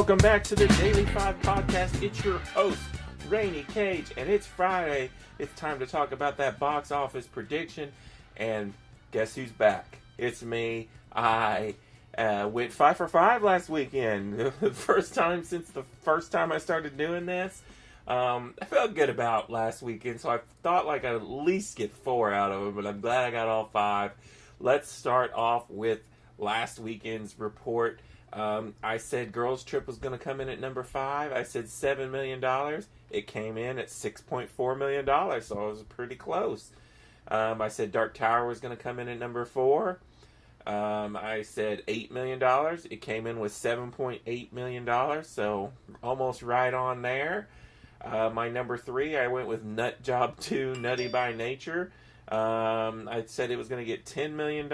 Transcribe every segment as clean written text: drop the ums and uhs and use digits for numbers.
Welcome back to the Daily 5 Podcast. It's your host, Rainy Cage, and it's Friday. It's time to talk about that box office prediction, and guess who's back? It's me. I went 5 for 5 last weekend. The first time since the first time I started doing this. I felt good about last weekend, so I thought like I'd at least get 4 out of it, but I'm glad I got all 5. Let's start off with last weekend's report. I said Girls Trip was going to come in at number 5. I said $7 million. It came in at $6.4 million, so it was pretty close. I said Dark Tower was going to come in at number 4. I said $8 million. It came in with $7.8 million, so almost right on there. My number 3, I went with Nut Job 2, Nutty by Nature. I said it was going to get $10 million.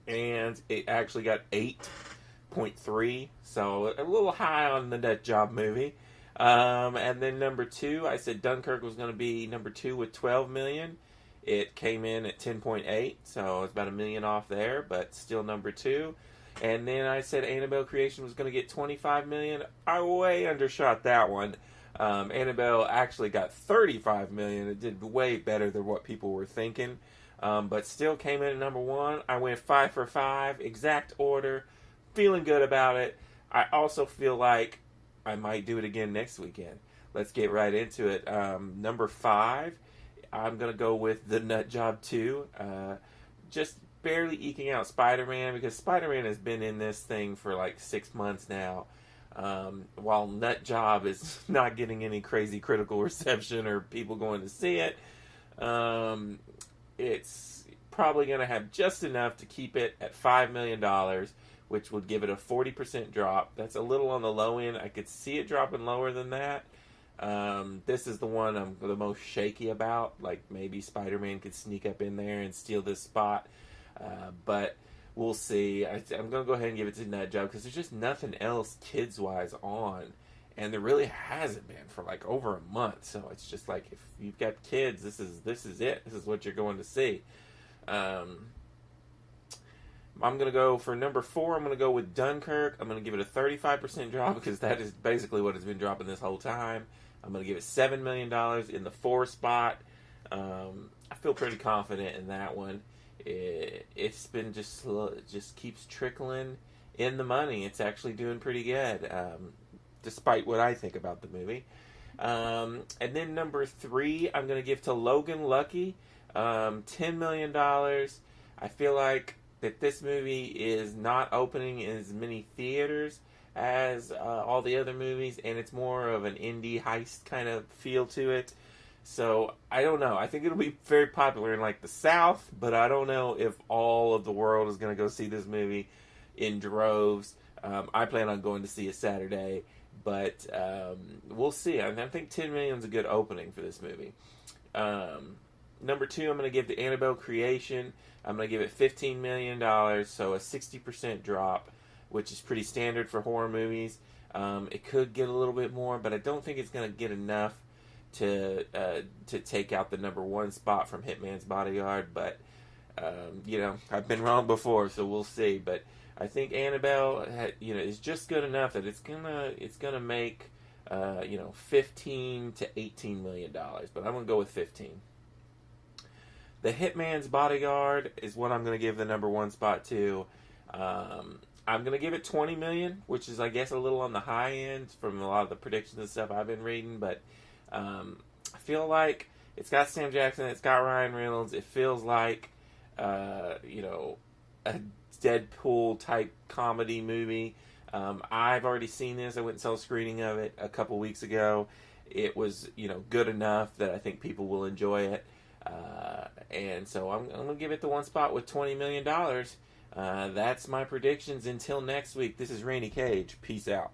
And it actually got 8.3, so a little high on the Nut Job movie. And then number 2, I said Dunkirk was going to be number 2 with $12 million. It came in at 10.8, so it's about $1 million off there, but still number 2. And then I said Annabelle Creation was going to get $25 million. I way undershot that one. Annabelle actually got $35 million. It did way better than what people were thinking. But still came in at number 1. I went 5 for 5, exact order, feeling good about it. I also feel like I might do it again next weekend. Let's get right into it. Number 5, I'm going to go with The Nut Job 2. Just barely eking out Spider-Man, because Spider-Man has been in this thing for like 6 months now. While Nut Job is not getting any crazy critical reception or people going to see it. It's probably going to have just enough to keep it at $5 million, which would give it a 40% drop. That's a little on the low end. I could see it dropping lower than that. This is the one I'm the most shaky about. Like, maybe Spider-Man could sneak up in there and steal this spot. But we'll see. I'm going to go ahead and give it to Nut Job, because there's just nothing else kids-wise on. And there really hasn't been for like over a month. So it's just like, if you've got kids, this is it. This is what you're going to see. I'm going to go for number 4. I'm going to go with Dunkirk. I'm going to give it a 35% drop, because that is basically what it's been dropping this whole time. I'm going to give it $7 million in the 4 spot. I feel pretty confident in that one. It's been just slow. It just keeps trickling in the money. It's actually doing pretty good. Despite what I think about the movie. And then number 3, I'm going to give to Logan Lucky, $10 million. I feel like that this movie is not opening in as many theaters as all the other movies, and it's more of an indie heist kind of feel to it. So, I don't know. I think it'll be very popular in like the South, but I don't know if all of the world is going to go see this movie in droves. I plan on going to see it Saturday. But we'll see. I think $10 million is a good opening for this movie. Number 2, I'm going to give to Annabelle Creation. I'm going to give it $15 million, so a 60% drop, which is pretty standard for horror movies. It could get a little bit more, but I don't think it's going to get enough to take out the number 1 spot from Hitman's Bodyguard. But, I've been wrong before, so we'll see. But I think Annabelle, is just good enough that it's gonna make, 15 to $18 million. But I'm gonna go with 15. The Hitman's Bodyguard is what I'm gonna give the number 1 spot to. I'm gonna give it $20 million, which is, I guess, a little on the high end from a lot of the predictions and stuff I've been reading. But I feel like it's got Sam Jackson, it's got Ryan Reynolds. It feels like, a Deadpool type comedy movie. I've already seen this. I went and saw a screening of it a couple weeks ago. It was, good enough that I think people will enjoy it. And so I'm going to give it the 1 spot with $20 million. That's my predictions until next week. This is Rainy Cage. Peace out.